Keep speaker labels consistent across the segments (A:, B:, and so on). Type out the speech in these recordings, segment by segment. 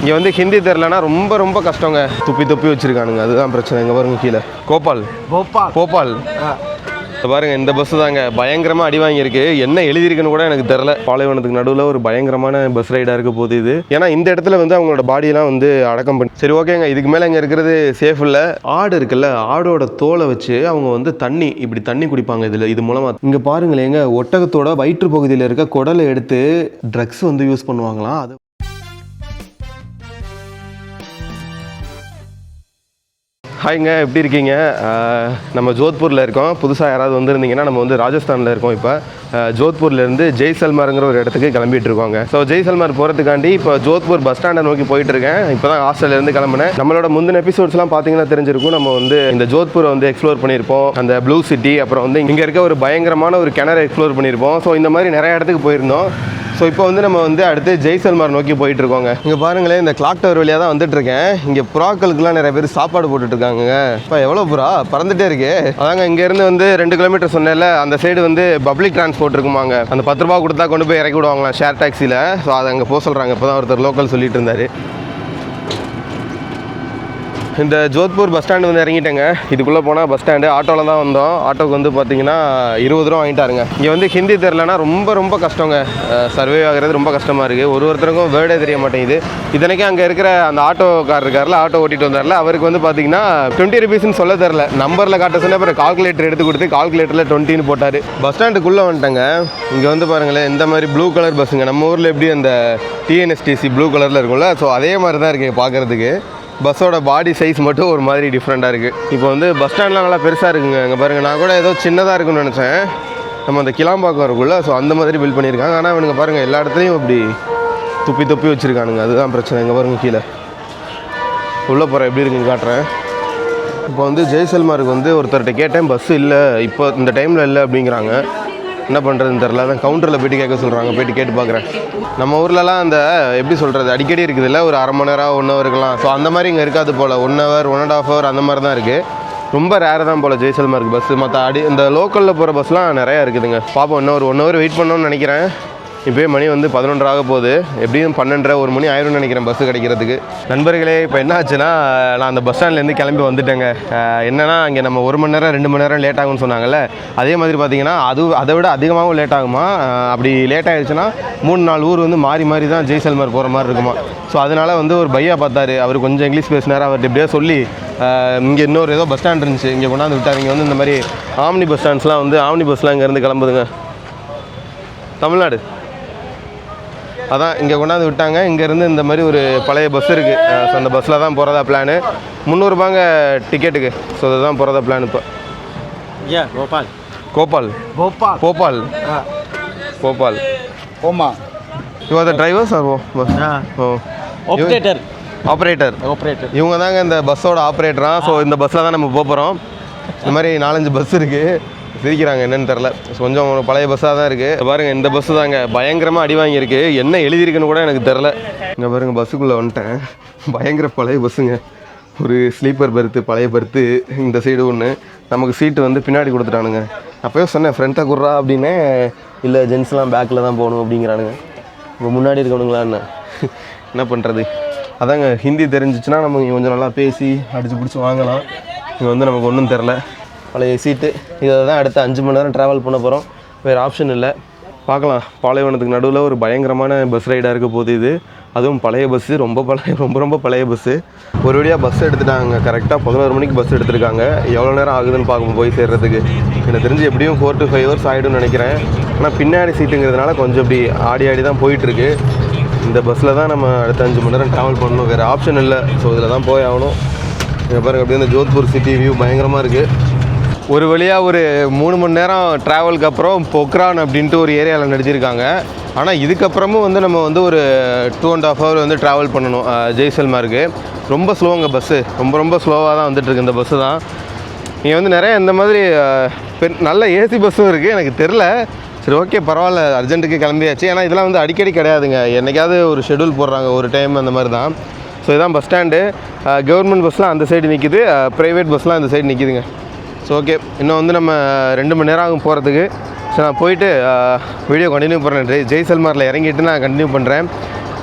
A: இங்கே வந்து ஹிந்தி தெரிலனா ரொம்ப ரொம்ப கஷ்டங்க. துப்பி வச்சுருக்கானுங்க, அதுதான் பிரச்சனை. இங்கே பாருங்க கீழே போபால் பாருங்க. இந்த பஸ்ஸு தாங்க பயங்கரமாக அடி வாங்கியிருக்கு. என்ன எழுதியிருக்குன்னு கூட எனக்கு தெரில. பாலைவனத்துக்கு நடுவில் ஒரு பயங்கரமான பஸ் ரைடாக இருக்க போகுது இது. ஏன்னா இந்த இடத்துல வந்து அவங்களோட பாடியெல்லாம் வந்து அடக்கம் பண்ணி சரி ஓகேங்க. இதுக்கு மேலே இங்கே இருக்கிறது சேஃப் இல்லை. ஆடு இருக்குல்ல, ஆடோட தோலை வச்சு அவங்க வந்து இப்படி தண்ணி குடிப்பாங்க இதில். இது மூலமாக இங்கே பாருங்களேங்க, ஒட்டகத்தோட வயிற்று பகுதியில் இருக்க குடலை எடுத்து ட்ரக்ஸ் வந்து யூஸ் பண்ணுவாங்களாம். அது ஹாய்ங்க, எப்படி இருக்கீங்க? நம்ம ஜோத்பூரில் இருக்கோம். புதுசாக யாராவது வந்திருந்தீங்கன்னா, நம்ம வந்து ராஜஸ்தானில் இருக்கோம். இப்போ ஜோத்பூர்லேருந்து ஜெய்சல்மாருங்கிற ஒரு இடத்துக்கு கிளம்பிட்டு இருக்கோங்க. ஸோ ஜெய்சல்மார் போகிறதுக்காண்டி இப்போ ஜோத்பூர் பஸ் ஸ்டாண்டை நோக்கி போயிட்டு இருக்கேன். இப்போ தான் ஹாஸ்டல்லேருந்து கிளம்புனேன். நம்மளோட முந்தின எபிசோட்ஸ்லாம் பார்த்தீங்கன்னா தெரிஞ்சிருக்கும். நம்ம வந்து இந்த ஜோத்பூரை வந்து எக்ஸ்ப்ளோர் பண்ணியிருப்போம். அந்த ப்ளூ சிட்டி, அப்புறம் வந்து இங்கே இருக்க ஒரு பயங்கரமான ஒரு கிணறு எக்ஸ்ப்ளோர் பண்ணியிருப்போம். ஸோ இந்த மாதிரி நிறைய இடத்துக்கு போயிருந்தோம். ஸோ இப்போ வந்து நம்ம வந்து அடுத்து ஜெய்சல்மார் நோக்கி போயிட்டுருக்கோங்க. இங்கே பாருங்களேன், இந்த கிளாக் டவர் வழியாக தான் வந்துட்டுருக்கேன். இங்கே புறாக்களுக்குலாம் நிறைய பேர் சாப்பாடு போட்டுட்ருக்காங்க. இப்போ எவ்வளோ புறா பறந்துகிட்டே இருக்கு. அதாங்க இங்கேருந்து வந்து 2 கிலோமீட்டர் சொன்னேன்ல, அந்த சைடு வந்து பப்ளிக் டிரான்ஸ்போர்ட் இருக்குமாங்க. அந்த 10 ரூபா கொடுத்தா கொண்டு போய் இறக்கி விடுவாங்களாம் ஷேர் டாக்ஸியில். ஸோ அதை அங்கே போக சொல்கிறாங்க. இப்போ தான் ஒருத்தர் லோக்கல் சொல்லிட்டு இருந்தார். இந்த ஜோத்பூர் பஸ் ஸ்டாண்டு வந்து இறங்கிட்டேங்க. இதுக்குள்ளே போனால் பஸ் ஸ்டாண்டு. ஆட்டோவில் தான் வந்தோம். ஆட்டோக்கு வந்து பார்த்திங்கன்னா 20 ரூபா வாங்கிட்டாருங்க. இங்கே வந்து ஹிந்தி தெரிலனா ரொம்ப கஷ்டங்க. சர்வே ஆகிறது ரொம்ப கஷ்டமாக இருக்குது. ஒருத்தருக்கும் வேர்டே தெரிய மாட்டேங்குது. இதனைக்கும் அங்கே இருக்கிற அந்த ஆட்டோக்கார் இருக்கார்ல, ஆட்டோ ஓட்டிகிட்டு வந்தார்ல, அவருக்கு வந்து பார்த்திங்கன்னா 20 ருபீஸ்ன்னு சொல்ல தெரில. நம்பரில் காட்ட சொன்ன அப்புறம் கால்குலேட்டர் எடுத்து கொடுத்து கால்குலேட்டரில் 20ன்னு போட்டார். பஸ் ஸ்டாண்டுக்குள்ளே வந்துட்டேங்க. இங்கே வந்து பாருங்களேன், இந்த மாதிரி ப்ளூ கலர் பஸ்ஸுங்க. நம்ம ஊரில் எப்படி அந்த டிஎன்எஸ்டிசி ப்ளூ கலரில் இருக்கும்ல, ஸோ அதே மாதிரி தான் இருக்குது பார்க்குறதுக்கு. பஸ்ஸோட பாடி சைஸ் மட்டும் ஒரு மாதிரி டிஃப்ரெண்ட்டாக இருக்குது. இப்போ வந்து பஸ் ஸ்டாண்ட்லாம் நல்லா பெருசாக இருக்குங்க. அங்கே பாருங்கள், நான் கூட ஏதோ சின்னதாக இருக்குன்னு நினச்சேன். நம்ம அந்த கிளாம்பாக்கம் இருக்குல்ல, ஸோ அந்த மாதிரி பில்ட் பண்ணியிருக்காங்க. ஆனால் இவனுங்க பாருங்கள், எல்லா இடத்துலையும் இப்படி துப்பி வச்சுருக்கானுங்க, அதுதான் பிரச்சனை. இங்கே பாருங்கள் கீழே உள்ளே போகிறேன், எப்படி இருக்குன்னு காட்டுறேன். இப்போ வந்து ஜெய்சல்மாருக்கு வந்து ஒருத்தர்கிட்ட கேட்டேன், பஸ்ஸு இல்லை இப்போ இந்த டைமில் இல்லை அப்படிங்கிறாங்க. என்ன பண்ணுறதுன்னு தெரில. அதான் கவுண்டரில் போய்ட்டு கேட்க சொல்கிறாங்க. போய்ட்டு கேட்டு பார்க்குறேன். நம்ம ஊர்லலாம் அந்த எப்படி சொல்கிறது, அடிக்கடி இருக்குதுல்ல, ஒரு அரை மணி நேரம் 1 ஹவர் இருக்கலாம். ஸோ அந்த மாதிரி இங்கே இருக்காது போல். 1 ஹவர் 1.5 ஹவர் அந்த மாதிரி தான் இருக்குது. ரொம்ப ரேர் தான் போல் ஜெய்சல்மார்க்கு பஸ்ஸு. மற்ற இந்த லோக்கலில் போகிற பஸ்லாம் நிறையா இருக்குதுங்க. பார்ப்போம். இன்னும் ஒரு 1 ஹவர் வெயிட் பண்ணணும்னு நினைக்கிறேன். இப்போயே மணி வந்து 11 ஆக போகுது. எப்படியும் 12:30 1 மணி ஆயிரும்னு நினைக்கிறேன் பஸ்ஸு கிடைக்கிறதுக்கு. நண்பர்களே, இப்போ என்ன ஆச்சுன்னா, நான் அந்த பஸ் ஸ்டாண்ட்லேருந்து கிளம்பி வந்துட்டேங்க. என்னென்னா, இங்கே நம்ம 1 மணி நேரம் 2 மணி நேரம் லேட் ஆகும்னு சொன்னாங்கல்ல, அதே மாதிரி பார்த்தீங்கன்னா அதை விட அதிகமாகவும் லேட் ஆகுமா. அப்படி லேட் ஆகிடுச்சுன்னா 3-4 ஊர் வந்து மாறி தான் ஜெய்சல்மார் போகிற மாதிரி இருக்குமா. ஸோ அதனால் வந்து ஒரு பையா பார்த்தாரு. அவர் கொஞ்சம் இங்கிலீஷ் பேசினார். அவர்கிட்ட எப்படியோ சொல்லி இங்கே இன்னொரு ஏதோ பஸ் ஸ்டாண்ட் இருந்துச்சு, இங்கே கொண்டாந்து விட்டார். இங்கே வந்து இந்த மாதிரி ஆம்னி பஸ் ஸ்டாண்ட்ஸ்லாம் வந்து ஆம்னி பஸ்லாம் இங்கேருந்து கிளம்புதுங்க. தமிழ்நாடு அதான் இங்கே கொண்டாந்து விட்டாங்க. இங்கேருந்து இந்த மாதிரி ஒரு பழைய பஸ் இருக்குது. ஸோ அந்த பஸ்ஸில் தான் போகிறதா பிளானு. 300 ரூபாங்க டிக்கெட்டுக்கு. ஸோ அதுதான் போகிறதா பிளான். இப்போ Bhopal you are the driver sir? Operator இவங்க தாங்க இந்த பஸ்ஸோட ஆப்ரேட்டராக. ஸோ இந்த பஸ்ஸில் தான் நம்ம போகிறோம். இந்த மாதிரி 4-5 பஸ் இருக்குது. சிரிக்கிறாங்க, என்னென்னு தெரில. கொஞ்சம் பழைய பஸ்ஸாக தான் இருக்குது. பாருங்கள், இந்த பஸ்ஸு தாங்க பயங்கரமாக அடி வாங்கியிருக்கு. என்ன எழுதியிருக்குன்னு கூட எனக்கு தெரில. இங்கே பாருங்கள், பஸ்ஸுக்குள்ளே வந்துட்டேன். பயங்கர பழைய பஸ்ஸுங்க. ஒரு ஸ்லீப்பர் பெர்த்து, பழைய பெர்த்து. இந்த சைடு ஒன்று. நமக்கு சீட்டு வந்து பின்னாடி கொடுத்துட்டானுங்க. அப்போயே சொன்னேன் ஃப்ரண்ட்டாக குடுறா அப்படின்னு. இல்லை, ஜென்ஸ்லாம் பேக்கில் தான் போகணும் அப்படிங்கிறானுங்க. இப்போ முன்னாடி இருக்கணுங்களா என்ன பண்ணுறது. அதாங்க, ஹிந்தி தெரிஞ்சிச்சுன்னா நம்ம கொஞ்சம் நல்லா பேசி அடித்து பிடிச்சி வாங்கலாம். இங்கே வந்து நமக்கு ஒன்றும் தெரில. பழைய சீட்டு. இதை தான் அடுத்த 5 மணி நேரம் ட்ராவல் பண்ண போகிறோம். வேறு ஆப்ஷன் இல்லை. பார்க்கலாம். பாலைவனத்துக்கு நடுவில் ஒரு பயங்கரமான பஸ் ரைடாக இருக்க போகுது இது. அதுவும் பழைய பஸ்ஸு, ரொம்ப பழைய பஸ்ஸு. ஒரு வழியாக பஸ் எடுத்துட்டாங்க. கரெக்டாக 11 மணிக்கு பஸ் எடுத்துருக்காங்க. எவ்வளோ நேரம் ஆகுதுன்னு பார்க்கும் போய் சேர்றதுக்கு. எனக்கு தெரிஞ்சு எப்படியும் 4 to 5 ஹவர்ஸ் ஆகிடும்னு நினைக்கிறேன். ஆனால் பின்னாடி சீட்டுங்கிறதுனால கொஞ்சம் இப்படி ஆடி தான் போயிட்டுருக்கு. இந்த பஸ்ஸில் தான் நம்ம அடுத்த 5 மணி நேரம் ட்ராவல் பண்ணணும். வேறு ஆப்ஷன் இல்லை. ஸோ இதில் தான் போய் ஆகணும். இங்கே பாருங்கள், அப்படியே இந்த ஜோத்பூர் சிட்டி வியூ பயங்கரமாக இருக்குது. ஒரு வழியாக ஒரு 3 மணி நேரம் ட்ராவலுக்கு அப்புறம் பொக்ரான் அப்படின்ட்டு ஒரு ஏரியாவில் நடிச்சிருக்காங்க. ஆனால் இதுக்கப்புறமும் வந்து நம்ம வந்து ஒரு 2.5 ஹவர் வந்து ட்ராவல் பண்ணணும் ஜெய்சல்மாருக்கு. ரொம்ப ஸ்லோங்க பஸ்ஸு. ரொம்ப ஸ்லோவாக தான் வந்துட்டுருக்கு இந்த பஸ்ஸு தான். இங்கே வந்து நிறைய இந்த மாதிரி நல்ல ஏசி பஸ்ஸும் இருக்குது. எனக்கு தெரில. சரி, ஓகே, பரவாயில்ல. அர்ஜென்ட்டுக்கு கிளம்பியாச்சு. ஏன்னா இதெல்லாம் வந்து அடிக்கடி கிடையாதுங்க. என்றைக்காவது ஒரு ஷெடியூல் போடுறாங்க, ஒரு டைம் அந்த மாதிரி தான். ஸோ இதுதான் பஸ் ஸ்டாண்டு. கவர்மெண்ட் பஸ்லாம் அந்த சைடு நிற்கிது, ப்ரைவேட் பஸ்லாம் அந்த சைடு நிற்கிதுங்க. ஸோ ஓகே, இன்னும் வந்து நம்ம 2 மணி நேரம் ஆகும் போகிறதுக்கு. ஸோ நான் போயிட்டு வீடியோ கண்டினியூ பண்ணுறேன். ஜெய்சல்மாரில் இறங்கிட்டு நான் கண்டினியூ பண்ணுறேன்.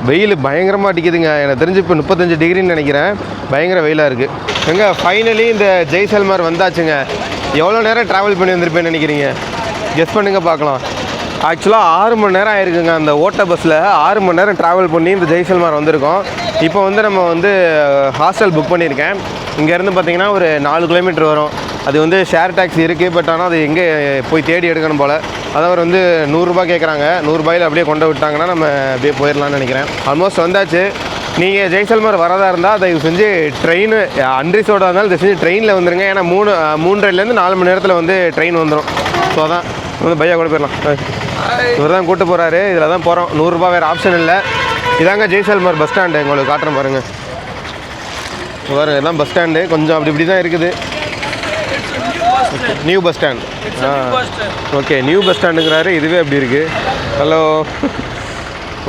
A: வெயில் பயங்கரமாக அடிக்குதுங்க. எனக்கு தெரிஞ்சு இப்போ 35 டிகிரின்னு நினைக்கிறேன். பயங்கர வெயிலாக இருக்குது. எங்க ஃபைனலி இந்த ஜெய்சல்மர் வந்தாச்சுங்க. எவ்வளோ நேரம் ட்ராவல் பண்ணி வந்திருப்பேன்னு நினைக்கிறீங்க? கெஸ் பண்ணுங்க பார்க்கலாம். ஆக்சுவலாக 6 மணி நேரம் ஆயிருக்குங்க. அந்த ஓட்ட பஸ்ஸில் 6 மணி நேரம் ட்ராவல் பண்ணி இந்த ஜெய்சல்மர் வந்திருக்கோம். இப்போ வந்து நம்ம வந்து ஹாஸ்டல் புக் பண்ணியிருக்கேன். இங்கேருந்து பார்த்தீங்கன்னா ஒரு 4 கிலோமீட்டர் வரும். அது வந்து ஷேர் டாக்ஸி இருக்குது. பட் ஆனால் அது எங்கே போய் தேடி எடுக்கணும் போல். அதான் அவர் வந்து 100 ரூபா கேட்குறாங்க. 100 ரூபாயில் அப்படியே கொண்டு விட்டாங்கன்னா நம்ம அப்படியே போயிடலாம்னு நினைக்கிறேன். ஆல்மோஸ்ட் வந்தாச்சு. நீங்கள் ஜெய்சல்மர் வரதா இருந்தால் தயவு செஞ்சு ட்ரெயின் அன்ரிசோர்டாக இருந்தாலும் தயவு செஞ்சு ட்ரெயினில் வந்துடுங்க. ஏன்னா 3:30லேருந்து 4 மணி நேரத்தில் வந்து ட்ரெயின் வந்துடும். ஸோ அதான் வந்து பையா கூட போயிடலாம். இவர் தான் கூப்பிட்டு போகிறாரு. இதில் தான் போகிறோம். 100 ரூபா வேறு ஆப்ஷன் இல்லை. இதாங்க ஜெய்சல்மர் பஸ் ஸ்டாண்டு. உங்களுக்கு காட்டுறேன் பாருங்கள். பாருங்கள், இதுதான் பஸ் ஸ்டாண்டு. கொஞ்சம் அப்படி இப்படி தான் இருக்குது. New bus stand. Okay, new bus ஸ்டாண்டுங்கிறாரு. இதுவே அப்படி இருக்குது. ஹலோ,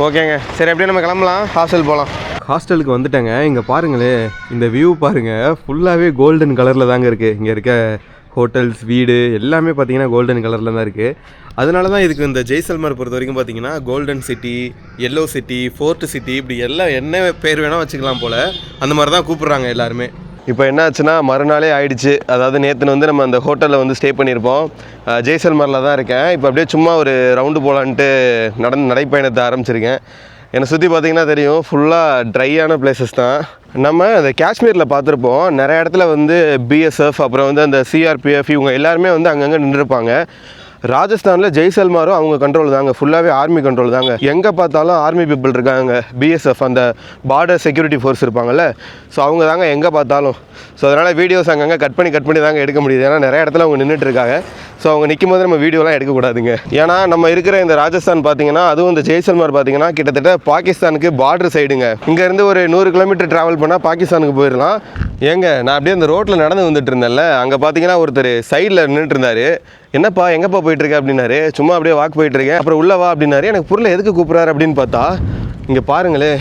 A: ஓகேங்க. சரி, அப்படியே நம்ம கிளம்பலாம். ஹாஸ்டல் போகலாம். ஹாஸ்டலுக்கு வந்துட்டேங்க. இங்கே பாருங்களே, இந்த வியூ பாருங்கள். ஃபுல்லாகவே கோல்டன் கலரில் தாங்க இருக்குது. இங்கே இருக்க ஹோட்டல்ஸ், வீடு எல்லாமே பார்த்தீங்கன்னா கோல்டன் கலரில் தான் இருக்குது. அதனால தான் இதுக்கு இந்த ஜெய்சல்மர் பொறுத்த வரைக்கும் பார்த்தீங்கன்னா golden city, yellow city, fort city, இப்படி எல்லாம் என்ன பேர் வேணால் வச்சுக்கலாம் போல். அந்த மாதிரி தான் கூப்பிட்றாங்க எல்லாருமே. இப்போ என்ன ஆச்சுன்னா மறுநாளே ஆயிடுச்சு. அதாவது நேற்றுன்னு வந்து நம்ம அந்த ஹோட்டலில் வந்து ஸ்டே பண்ணியிருப்போம். ஜெய்சல்மரில் தான் இருக்கேன். இப்போ அப்படியே சும்மா ஒரு ரவுண்டு போகலான்ட்டு நடைப்பயணத்தை ஆரம்பிச்சிருக்கேன். என்னை சுற்றி பார்த்தீங்கன்னா தெரியும், ஃபுல்லாக ட்ரையான பிளேசஸ் தான். நம்ம இந்த காஷ்மீரில் பார்த்துருப்போம், நிறைய இடத்துல வந்து பிஎஸ்எஃப், அப்புறம் வந்து அந்த சிஆர்பிஎஃப், இவங்க எல்லாருமே வந்து அங்கங்கே நின்றுருப்பாங்க. ராஜஸ்தானில் ஜெய்சல்மரும் அவங்க கண்ட்ரோல் தாங்க. ஃபுல்லாகவே ஆர்மி கண்ட்ரோல் தாங்க. எங்கே பார்த்தாலும் ஆர்மி பீப்புள் இருக்காங்க. பிஎஸ்எஃப், அந்த பார்டர் செக்யூரிட்டி ஃபோர்ஸ் இருப்பாங்கள்ல, ஸோ அவங்க தாங்க எங்கே பார்த்தாலும். ஸோ அதனால் வீடியோஸ் அங்கங்கே கட் பண்ணி தாங்க எடுக்க முடியுது. ஏன்னா நிறைய இடத்துல அவங்க நின்றுட்டு இருக்காங்க. ஸோ அவங்க நிற்கும் போது நம்ம வீடியோலாம் எடுக்கக்கூடாதுங்க. ஏன்னா நம்ம இருக்கிற இந்த ராஜஸ்தான் பார்த்தீங்கன்னா, அதுவும் இந்த ஜெய்சல்மர் பார்த்தீங்கன்னா கிட்டத்தட்ட பாகிஸ்தானுக்கு பார்டர் சைடுங்க. இங்கேருந்து ஒரு 100 கிலோமீட்டர் ட்ராவல் பண்ணால் பாகிஸ்தானுக்கு போயிடலாம். ஏங்க, நான் அப்படியே அந்த ரோட்டில் நடந்து வந்துட்டு இருந்தேன்ல, அங்கே பார்த்தீங்கன்னா ஒருத்தர் சைடில் நின்றுட்டு இருந்தார். என்னப்பா எங்கேப்பா போயிட்டுருக்க அப்படின்னாரு. சும்மா அப்படியே வாக் போயிட்டுருக்கேன். அப்புறம் உள்ள வா அப்படின்னாரு. எனக்கு புரியல எதுக்கு கூப்பிட்றாரு அப்படின்னு பார்த்தா, இங்கே பாருங்களே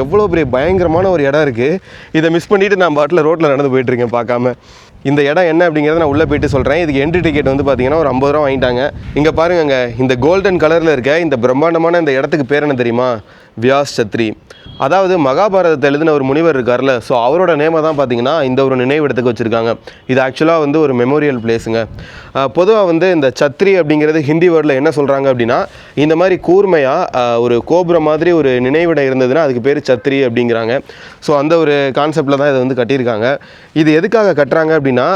A: எவ்வளோ பெரிய பயங்கரமான ஒரு இடம் இருக்குது. இதை மிஸ் பண்ணிவிட்டு நான் பாட்டில் ரோட்டில் நடந்து போயிட்டுருக்கேன் பார்க்காம. இந்த இடம் என்ன அப்படிங்கிறத நான் உள்ளே போயிட்டு சொல்கிறேன். இதுக்கு என்ட்ரி டிக்கெட் வந்து பார்த்தீங்கன்னா ஒரு 50 ரூபா வாங்கிட்டாங்க. இங்கே பாருங்கங்க, இந்த கோல்டன் கலரில் இருக்க இந்த பிரம்மாண்டமான இந்த இடத்துக்கு பேர் என்ன தெரியுமா? வியாஸ் சத்ரி. அதாவது மகாபாரதத்தை எழுதின ஒரு முனிவர் இருக்கார்ல, ஸோ அவரோட நேமை தான் பார்த்தீங்கன்னா இந்த ஒரு நினைவிடத்துக்கு வச்சுருக்காங்க. இது ஆக்சுவலாக வந்து ஒரு மெமோரியல் பிளேஸுங்க. பொதுவாக வந்து இந்த சத்ரி அப்படிங்கிறது ஹிந்தி வேர்டில் என்ன சொல்கிறாங்க அப்படின்னா, இந்த மாதிரி கூர்மையாக ஒரு கோபுரம் மாதிரி ஒரு நினைவிடம் இருந்ததுன்னா அதுக்கு பேர் சத்ரி அப்படிங்கிறாங்க. ஸோ அந்த ஒரு கான்செப்டில் தான் இதை வந்து கட்டியிருக்காங்க. இது எதுக்காக கட்டுறாங்க அப்படின்னா,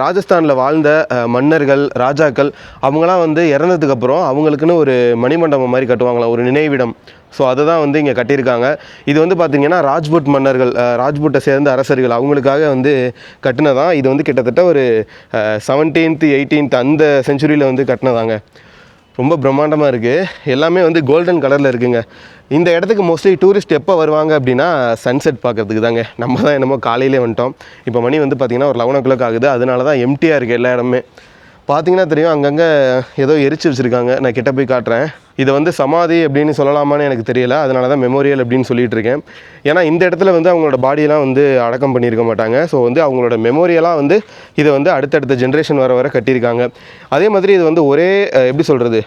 A: ராஜஸ்தானில் வாழ்ந்த மன்னர்கள், ராஜாக்கள் அவங்களாம் வந்து இறந்ததுக்கப்புறம் அவங்களுக்குன்னு ஒரு மணிமண்டபம் மாதிரி கட்டுவாங்களாம், ஒரு நினைவிடம். ஸோ அதை தான் வந்து இங்கே கட்டியிருக்காங்க. இது வந்து பார்த்திங்கன்னா ராஜ்புட் மன்னர்கள், ராஜ்புட்டை சேர்ந்த அரசர்கள் அவங்களுக்காக வந்து கட்டினதான். இது வந்து கிட்டத்தட்ட ஒரு 17th 18th அந்த செஞ்சுரியில் வந்து கட்டினதாங்க. ரொம்ப பிரம்மாண்டமாக இருக்குது. எல்லாமே வந்து கோல்டன் கலரில் இருக்குங்க. இந்த இடத்துக்கு மோஸ்ட்லி டூரிஸ்ட் எப்போ வருவாங்க அப்படின்னா சன்செட் பார்க்குறதுக்கு தாங்க. நம்ம தான் என்னமோ காலையிலே வந்துட்டோம். இப்போ மணி வந்து பார்த்திங்கன்னா ஒரு 11 o'clock ஆகுது. அதனால தான் எம்டியாக இருக்குது எல்லா இடமே. பார்த்திங்கன்னா தெரியும், அங்கங்கே ஏதோ எரிச்சு வச்சுருக்காங்க. நான் கிட்ட போய் காட்டுறேன். இதை வந்து சமாதி அப்படின்னு சொல்லலாமான்னு எனக்கு தெரியல. அதனால தான் மெமோரியல் அப்படின்னு சொல்லிட்டு இருக்கேன். ஏன்னா இந்த இடத்துல வந்து அவங்களோட பாடியெல்லாம் வந்து அடக்கம் பண்ணியிருக்க மாட்டாங்க. ஸோ வந்து அவங்களோட மெமோரியலாக வந்து இதை வந்து அடுத்தடுத்த ஜென்ரேஷன் வர கட்டியிருக்காங்க. அதே மாதிரி இது வந்து ஒரே எப்படி சொல்கிறது,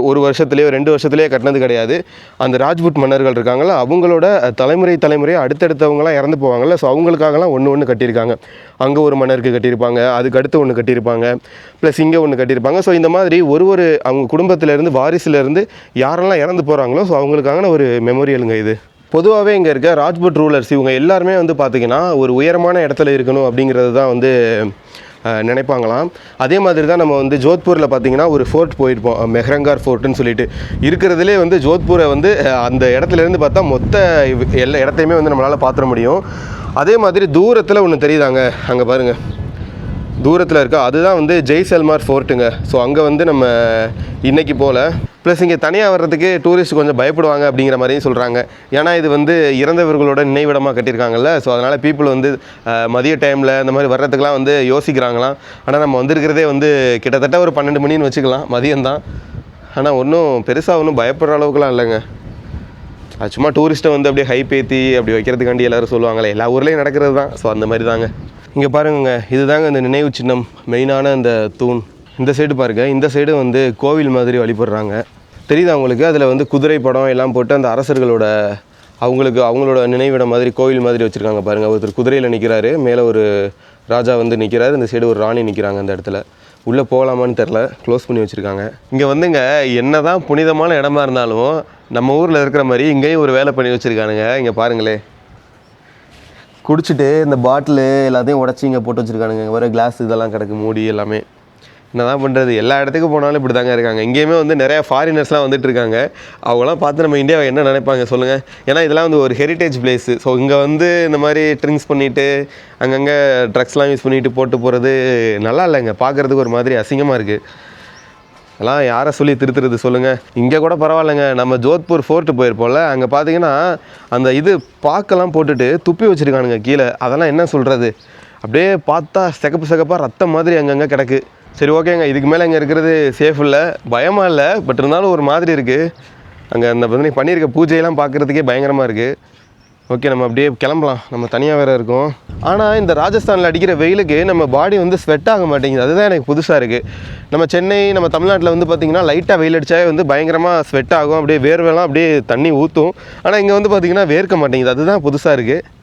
A: ஒரு வருஷத்துலேயோ 2 வருஷத்துலேயோ கட்டினது கிடையாது. அந்த ராஜ்புட் மன்னர்கள் இருக்காங்களா, அவங்களோட தலைமுறையாக அடுத்தடுத்தவங்களாம் இறந்து போவாங்கள்ல, ஸோ அவங்களுக்காகலாம் ஒன்று கட்டியிருக்காங்க. அங்கே ஒரு மன்னருக்கு கட்டியிருப்பாங்க, அதுக்கு அடுத்து ஒன்று கட்டியிருப்பாங்க, ப்ளஸ் இங்கே ஒன்று கட்டியிருப்பாங்க. ஸோ இந்த மாதிரி ஒரு அவங்க குடும்பத்திலேருந்து வாரிசுலேருந்து யாரெல்லாம் இறந்து போகிறாங்களோ ஸோ அவங்களுக்கான ஒரு மெமோரியலுங்க இது. பொதுவாகவே இங்கே இருக்க ராஜ்புட் ரூலர்ஸ் இவங்க எல்லாருமே வந்து பார்த்திங்கன்னா ஒரு உயரமான இடத்துல இருக்கணும் அப்படிங்கிறது தான் வந்து நினைப்பாங்களாம். அதே மாதிரி தான் நம்ம வந்து ஜோத்பூரில் பார்த்திங்கன்னா ஒரு ஃபோர்ட் போயிருப்போம், மெஹ்ரங்கார் ஃபோர்ட்டுன்னு சொல்லிட்டு. இருக்கிறதுலே வந்து ஜோத்பூரை வந்து அந்த இடத்துலேருந்து பார்த்தா மொத்த எல்லா இடத்தையுமே வந்து நம்மளால் பார்த்துட முடியும். அதே மாதிரி தூரத்தில் ஒன்று தெரியுதாங்க, அங்கே பாருங்கள் தூரத்தில் இருக்கா, அதுதான் வந்து ஜெய்சல்மர் ஃபோர்ட்டுங்க. ஸோ அங்கே வந்து நம்ம இன்றைக்கி போல். ப்ளஸ் இங்கே தனியாக வர்றதுக்கு டூரிஸ்ட் கொஞ்சம் பயப்படுவாங்க அப்படிங்கிற மாதிரியும் சொல்கிறாங்க. ஏன்னா இது வந்து இறந்தவர்களோட நினைவிடமாக கட்டியிருக்காங்கல்ல, ஸோ அதனால் பீப்புள் வந்து மதிய டைமில் இந்த மாதிரி வர்றதுக்கெலாம் வந்து யோசிக்கிறாங்களாம். ஆனால் நம்ம வந்திருக்கிறதே வந்து கிட்டத்தட்ட ஒரு 12 மணின்னு வச்சுக்கலாம், மதியம்தான். ஆனால் ஒன்றும் பெருசாக ஒன்றும் பயப்படுற அளவுக்குலாம் இல்லைங்க. அது சும்மா டூரிஸ்ட்டை வந்து அப்படியே ஹைப் ஏற்றி அப்படி வைக்கிறதுக்காண்டி எல்லோரும் சொல்லுவாங்களே, எல்லா ஊர்லேயும் நடக்கிறது தான். ஸோ அந்த மாதிரி தாங்க. இங்கே பாருங்க, இதுதாங்க இந்த நினைவு சின்னம், மெயினான இந்த தூண். இந்த சைடு பாருங்கள், இந்த சைடு வந்து கோவில் மாதிரி வழிபடுறாங்க. தெரியுது அவங்களுக்கு. அதில் வந்து குதிரை படம் எல்லாம் போட்டு அந்த அரசர்களோட அவங்களோட நினைவிடம் மாதிரி கோயில் மாதிரி வச்சுருக்காங்க பாருங்கள். ஒருத்தர் குதிரையில் நிற்கிறாரு, மேலே ஒரு ராஜா வந்து நிற்கிறாரு, இந்த சைடு ஒரு ராணி நிற்கிறாங்க. அந்த இடத்துல உள்ளே போகலாமான்னு தெரில, க்ளோஸ் பண்ணி வச்சுருக்காங்க. இங்கே வந்துங்க என்ன தான் புனிதமான இடமா இருந்தாலும் நம்ம ஊரில் இருக்கிற மாதிரி இங்கேயும் ஒரு வேலை பண்ணி வச்சுருக்கானுங்க. இங்கே பாருங்களே, குடிச்சிட்டு இந்த பாட்டிலு எல்லாத்தையும் உடச்சி இங்கே போட்டு வச்சுருக்கானுங்க. வர கிளாஸ் இதெல்லாம் கிடக்கு, மூடி எல்லாமே. என்ன தான் பண்ணுறது, எல்லா இடத்துக்கும் போனாலும் இப்படி தாங்க இருக்காங்க. இங்கேயுமே வந்து நிறையா ஃபாரினர்ஸ்லாம் வந்துட்டு இருக்காங்க. அவங்களாம் பார்த்து நம்ம இந்தியாவை என்ன நினைப்பாங்க சொல்லுங்கள். ஏன்னா இதெல்லாம் வந்து ஒரு ஹெரிட்டேஜ் பிளேஸு. ஸோ இங்கே வந்து இந்த மாதிரி ட்ரிங்க்ஸ் பண்ணிவிட்டு அங்கங்கே ட்ரக்ஸ்லாம் யூஸ் பண்ணிவிட்டு போட்டு போகிறது நல்லா இல்லைங்க. பார்க்குறதுக்கு ஒரு மாதிரி அசிங்கமாக இருக்குது. அதெல்லாம் யாரை சொல்லி திருத்துறது சொல்லுங்கள். இங்கே கூட பரவாயில்லைங்க, நம்ம ஜோத்பூர் ஃபோர்ட்டு போயிருப்போம்ல, அங்கே பார்த்தீங்கன்னா அந்த இது பாக்கெல்லாம் போட்டுட்டு துப்பி வச்சுருக்கானுங்க கீழே. அதெல்லாம் என்ன சொல்கிறது, அப்படியே பார்த்தா சிகப்பாக ரத்தம் மாதிரி அங்கங்கே கிடக்கு. சரி ஓகேங்க, இதுக்கு மேலே இங்கே இருக்கிறது சேஃப் இல்லை, பயமாக இல்லை, பட் இருந்தாலும் ஒரு மாதிரி இருக்குது. அங்கே அந்த பண்ணியிருக்க பூஜையெல்லாம் பார்க்குறதுக்கே பயங்கரமாக இருக்குது. ஓகே, நம்ம அப்படியே கிளம்பலாம், நம்ம தனியாக வேறு இருக்கோம். ஆனால் இந்த ராஜஸ்தானில் அடிக்கிற வெயிலுக்கு நம்ம பாடி வந்து ஸ்வெட் ஆக மாட்டேங்குது. அதுதான் எனக்கு புதுசாக இருக்குது. நம்ம சென்னை, நம்ம தமிழ்நாட்டில் வந்து பார்த்திங்கன்னா லைட்டாக வெயில் அடித்தாவே வந்து பயங்கரமாக ஸ்வெட் ஆகும், அப்படியே வேர்வெல்லாம் அப்படியே தண்ணி ஊற்றும். ஆனால் இங்கே வந்து பார்த்திங்கன்னா வேர்க்க மாட்டேங்குது. அதுதான் புதுசாக இருக்குது.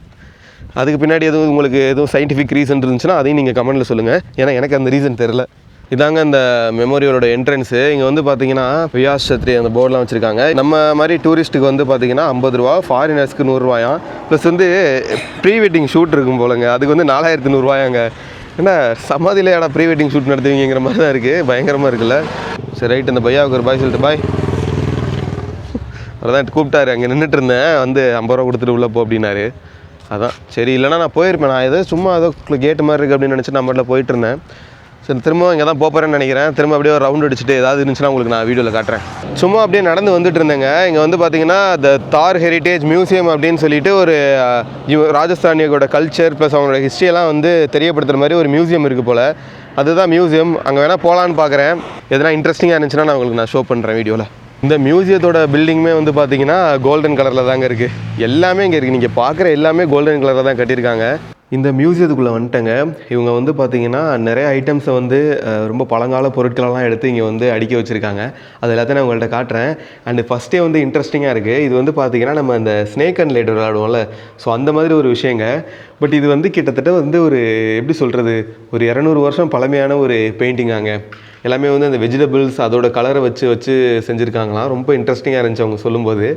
A: அதுக்கு பின்னாடி எதுவும் உங்களுக்கு எதுவும் சயின்டிஃபிக் ரீசன் இருந்துச்சுன்னா அதையும் நீங்கள் கமெண்ட்டில் சொல்லுங்கள். ஏன்னா எனக்கு அந்த ரீசன் தெரில. இதாங்க அந்த மெமோரியலோட என்ட்ரன்ஸு. இங்கே வந்து பார்த்தீங்கன்னா வியாஸ் சத்ரி அந்த போர்டெலாம் வச்சுருக்காங்க. நம்ம மாதிரி டூரிஸ்ட்டுக்கு வந்து பார்த்தீங்கன்னா 50 ரூபா, ஃபாரினர்ஸ்க்கு 100 ரூபாயாம். ப்ளஸ் வந்து ப்ரீ வெட்டிங் ஷூட் இருக்கும் போலங்க, அதுக்கு வந்து 4100 ரூபாயாங்க. ஏன்னா சமாதியிலேடா ப்ரீ வெட்டிங் ஷூட் நடத்துவீங்கிற மாதிரி தான் இருக்குது. பயங்கரமாக இருக்குல்ல. சரி ரைட், அந்த பையாவுக்கு ஒரு பாய் சொல்லிட்டு பாய். அதான் கூப்பிட்டாரு, அங்கே நின்றுட்டு இருந்தேன், வந்து 50 ரூபா கொடுத்துட்டு உள்ளே போ அப்படின்னாரு. அதான் சரி, இல்லைனா நான் போயிருப்பேன். நான் ஏதோ சும்மா ஏதோ கேட்டு மாதிரி இருக்குது அப்படின்னு நினச்சி நான் மட்டும் போயிட்டு இருந்தேன். சரி, திரும்ப இங்கே தான் போகிறேன்னு நினைக்கிறேன். திரும்ப அப்படியே ஒரு ரவுண்ட் அடிச்சுட்டு ஏதாவது இருந்துச்சுன்னா உங்களுக்கு நான் வீடியோவில் காட்டுறேன். சும்மா அப்படியே நடந்து வந்துட்டு இருந்தேங்க. இங்கே வந்து பார்த்தீங்கன்னா த தார் ஹெரிட்டேஜ் மியூசியம் அப்படின்னு சொல்லிட்டு ஒரு ராஜஸ்தானியோட கல்ச்சர் ப்ளஸ் அவங்களோட ஹிஸ்ட்ரியெல்லாம் வந்து தெரியப்படுத்துகிற மாதிரி ஒரு மியூசியம் இருக்குது போல். அதுதான் மியூசியம். அங்கே வேணால் போகலான்னு பார்க்குறேன். எதனா இன்ட்ரெஸ்டிங்காக இருந்துச்சுன்னா நான் உங்களுக்கு ஷோ பண்ணுறேன் வீடியோவில். இந்த மியூசியத்தோட பில்டிங்குமே வந்து பார்த்தீங்கன்னா கோல்டன் கலரில் தாங்க இருக்குது. எல்லாமே இங்கே இருக்குது. நீங்கள் பார்க்குற எல்லாமே கோல்டன் கலரில் தான் கட்டியிருக்காங்க. இந்த மியூசியத்துக்குள்ளே வந்துட்டேங்க. இவங்க வந்து பார்த்திங்கன்னா நிறைய ஐட்டம்ஸை வந்து ரொம்ப பழங்கால பொருட்களெல்லாம் எடுத்து இங்கே வந்து அடுக்கி வச்சுருக்காங்க. அது எல்லாத்தையும் நான் உங்கள்கிட்ட காட்டுறேன். அண்டு ஃபஸ்ட்டே வந்து இன்ட்ரெஸ்டிங்காக இருக்குது. இது வந்து பார்த்திங்கன்னா நம்ம அந்த ஸ்னேக் அண்ட் லேடர் விளாடுவோம்ல, ஸோ அந்த மாதிரி ஒரு விஷயங்க. பட் இது வந்து கிட்டத்தட்ட வந்து ஒரு எப்படி சொல்கிறது, ஒரு 200 வருஷம் பழமையான ஒரு பெயிண்டிங்காங்க. எல்லாமே வந்து அந்த வெஜிடபிள்ஸ் அதோட கலரை வச்சு செஞ்சுருக்காங்களாம். ரொம்ப இன்ட்ரெஸ்டிங்காக இருந்துச்சு அவங்க சொல்லும்போது.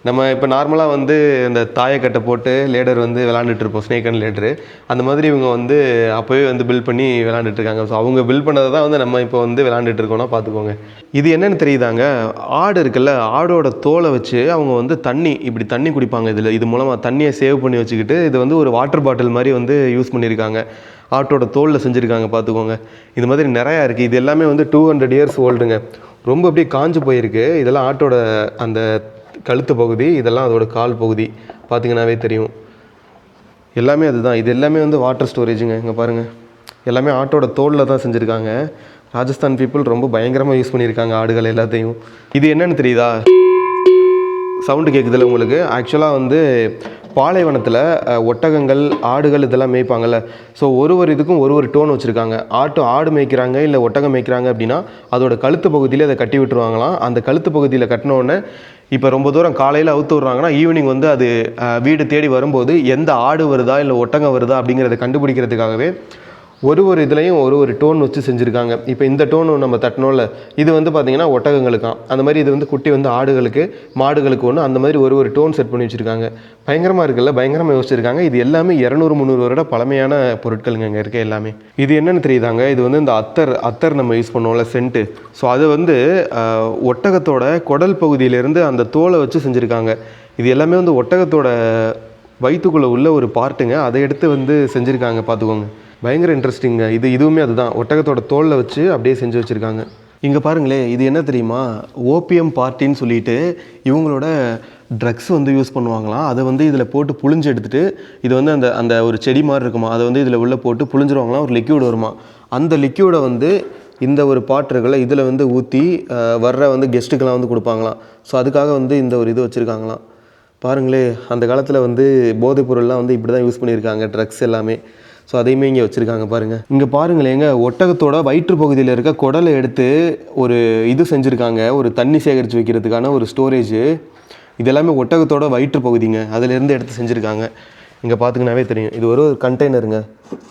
A: நம்ம இப்போ நார்மலாக வந்து இந்த தாயக்கட்டை போட்டு லேடர் வந்து விளாண்டுட்ருப்போம், ஸ்னேக் அண்ட் லேடரு. அந்த மாதிரி இவங்க வந்து அப்போவே வந்து பில்ட் பண்ணி விளாண்டுட்ருக்காங்க. ஸோ அவங்க பில்ட் பண்ணதை தான் வந்து நம்ம இப்போ வந்து விளாண்டுட்ருக்கோன்னா பார்த்துக்கோங்க. இது என்னென்னு தெரியுதாங்க, ஆடு இருக்குல்ல, ஆடோட தோலை வச்சு அவங்க வந்து இப்படி தண்ணி குடிப்பாங்க. இது மூலமாக தண்ணியை சேவ் பண்ணி வச்சுக்கிட்டு இது வந்து ஒரு வாட்டர் பாட்டில் மாதிரி வந்து யூஸ் பண்ணியிருக்காங்க. ஆட்டோட தோலில் செஞ்சுருக்காங்க பார்த்துக்கோங்க. இது மாதிரி நிறையா இருக்குது. இது எல்லாமே வந்து 200 இயர்ஸ் ஓல்டுங்க. ரொம்ப அப்படியே காஞ்சு போயிருக்கு. இதெல்லாம் ஆட்டோட அந்த கழுத்து பகுதி, இதெல்லாம் அதோட கால் பகுதி பார்த்திங்கன்னாவே தெரியும். எல்லாமே அதுதான். இது எல்லாமே வந்து வாட்டர் ஸ்டோரேஜுங்க. இங்கே பாருங்கள், எல்லாமே ஆட்டோட தோலில் தான் செஞ்சுருக்காங்க. ராஜஸ்தான் பீப்புள் ரொம்ப பயங்கரமாக யூஸ் பண்ணியிருக்காங்க ஆடுகள் எல்லாத்தையும். இது என்னென்னு தெரியுதா, சவுண்டு கேட்குதுல்ல உங்களுக்கு. ஆக்சுவலாக வந்து பாலைவனத்தில் ஒட்டகங்கள், ஆடுகள் இதெல்லாம் மேய்ப்பாங்கள்ல. ஸோ ஒரு இதுக்கும் ஒரு டோன் வச்சுருக்காங்க. ஆடு மேய்க்கிறாங்க இல்லை ஒட்டகம் மேய்க்கிறாங்க அப்படின்னா அதோட கழுத்து பகுதியில் அதை கட்டி விட்டுருவாங்களாம். அந்த கழுத்து பகுதியில் கட்டினோடனே இப்போ ரொம்ப தூரம் காலையில் அவுத்து விட்றாங்கன்னா ஈவினிங் வந்து அது வீடு தேடி வரும்போது எந்த ஆடு வருதா இல்லை ஒட்டகம் வருதா அப்படிங்கிறத கண்டுபிடிக்கிறதுக்காகவே ஒரு இதுலையும் ஒரு டோன் வச்சு செஞ்சுருக்காங்க. இப்போ இந்த டோன் நம்ம தட்டினோம்ல, இது வந்து பார்த்திங்கன்னா ஒட்டகங்களுக்காம். அந்த மாதிரி இது வந்து குட்டி வந்து ஆடுகளுக்கு, மாடுகளுக்கு ஒன்று, அந்த மாதிரி ஒரு டோன் செட் பண்ணி வச்சுருக்காங்க. பயங்கரமாக இருக்குல்ல, பயங்கரமாக யோசிச்சிருக்காங்க. இது எல்லாமே 200-300 வருட பழமையான பொருட்களுங்க இங்கே இருக்க எல்லாமே. இது என்னென்னு தெரியுதாங்க, இது வந்து இந்த அத்தர் நம்ம யூஸ் பண்ணுவோம்ல, சென்ட்டு. ஸோ அது வந்து ஒட்டகத்தோட குடல் பகுதியிலேருந்து அந்த தோலை வச்சு செஞ்சுருக்காங்க. இது எல்லாமே வந்து ஒட்டகத்தோட வயிற்றுக்குள்ளே உள்ள ஒரு பார்ட்டுங்க. அதை எடுத்து வந்து செஞ்சுருக்காங்க பார்த்துக்கோங்க. பயங்கர இன்ட்ரெஸ்டிங்க. இதுவுமே அதுதான், ஒட்டகத்தோட தோலில் வச்சு அப்படியே செஞ்சு வச்சுருக்காங்க. இங்கே பாருங்களேன், இது என்ன தெரியுமா, ஓபியம் பார்ட்டின்னு சொல்லிட்டு இவங்களோட ட்ரக்ஸ் வந்து யூஸ் பண்ணுவாங்களாம். அதை வந்து இதில் போட்டு புழிஞ்சு எடுத்துகிட்டு, இது வந்து அந்த ஒரு செடி மாதிரி இருக்குமா, அதை வந்து இதில் உள்ளே போட்டு புழிஞ்சிருவாங்களாம். ஒரு லிக்யூட் வருமா, அந்த லிக்யூடை வந்து இந்த ஒரு பாட்டிருக்குள்ள இதில் வந்து ஊற்றி வர்ற வந்து கெஸ்ட்டுக்கெல்லாம் வந்து கொடுப்பாங்களாம். ஸோ அதுக்காக வந்து இந்த ஒரு இது வச்சுருக்காங்களாம். பாருங்களே, அந்த காலத்தில் வந்து போதைப் பொருள்லாம் வந்து இப்படி தான் யூஸ் பண்ணியிருக்காங்க, ட்ரக்ஸ் எல்லாமே. ஸோ அதையுமே இங்கே வச்சுருக்காங்க பாருங்கள். இங்கே பாருங்களேங்க, ஒட்டகத்தோட வயிற்று பகுதியில் இருக்க குடலை எடுத்து ஒரு இது செஞ்சுருக்காங்க, ஒரு தண்ணி சேகரித்து வைக்கிறதுக்கான ஒரு ஸ்டோரேஜு. இது எல்லாமே ஒட்டகத்தோட வயிற்று பகுதிங்க, அதிலேருந்து எடுத்து செஞ்சுருக்காங்க. இங்கே பார்த்திங்கனாவே தெரியும், இது ஒரு கண்டெய்னருங்க.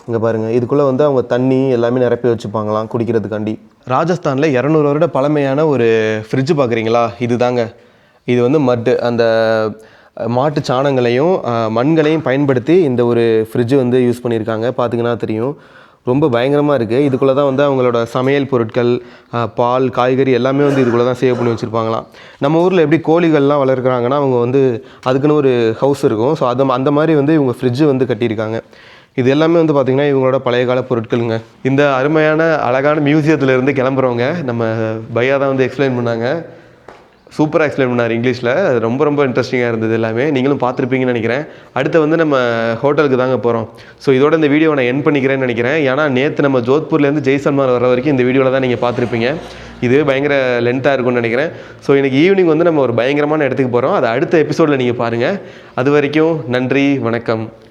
A: இங்கே பாருங்கள், இதுக்குள்ளே வந்து அவங்க தண்ணி எல்லாமே நிரப்பி வச்சுப்பாங்களாம் குடிக்கிறதுக்காண்டி. ராஜஸ்தானில் 200 வருட பழமையான ஒரு ஃப்ரிட்ஜு பார்க்குறீங்களா, இது தாங்க. இது வந்து மட்டு அந்த மாட்டு சாணங்களையும் மண்களையும் பயன்படுத்தி இந்த ஒரு ஃப்ரிட்ஜு வந்து யூஸ் பண்ணியிருக்காங்க. பார்த்திங்கன்னா தெரியும், ரொம்ப பயங்கரமாக இருக்குது. இதுக்குள்ளே தான் வந்து அவங்களோட சமையல் பொருட்கள், பால், காய்கறி எல்லாமே வந்து இதுக்குள்ளே தான் சேவ் பண்ணி வச்சுருப்பாங்களாம். நம்ம ஊரில் எப்படி கோழிகள்லாம் வளர்க்குறாங்கன்னா அவங்க வந்து அதுக்குன்னு ஒரு ஹவுஸ் இருக்கும். ஸோ அந்த மாதிரி வந்து இவங்க ஃப்ரிட்ஜு வந்து கட்டியிருக்காங்க. இது எல்லாமே வந்து பார்த்திங்கன்னா இவங்களோட பழைய கால பொருட்களுங்க. இந்த அருமையான அழகான மியூசியத்துலேருந்து கிளம்புறவங்க நம்ம பையா தான் வந்து எக்ஸ்பிளைன் பண்ணாங்க. சூப்பராக எக்ஸ்பிளைன் பண்ணார் இங்கிலீஷில். ரொம்ப ரொம்ப இன்ட்ரெஸ்டிங்காக இருந்தது எல்லாமே. நீங்களும் பார்த்துருப்பீங்கன்னு நினைக்கிறேன். அடுத்து வந்து நம்ம ஹோட்டலுக்கு தாங்க போகிறோம். ஸோ இதோட இந்த வீடியோவை நான் என் பண்ணிக்கிறேன்னு நினைக்கிறேன். ஏன்னா நேற்று நம்ம ஜோத்பூர்லேருந்து ஜெய்சல்மார் வர வரைக்கும் இந்த வீடியோவில் தான் நீங்கள் பார்த்துருப்பீங்க. இது பயங்கர லென்த்தாக இருக்கும்னு நினைக்கிறேன். ஸோ இன்றைக்கி ஈவினிங் வந்து நம்ம ஒரு பயங்கரமான இடத்துக்கு போகிறோம். அதை அடுத்த எபிசோடில் நீங்கள் பாருங்கள். அது வரைக்கும் நன்றி, வணக்கம்.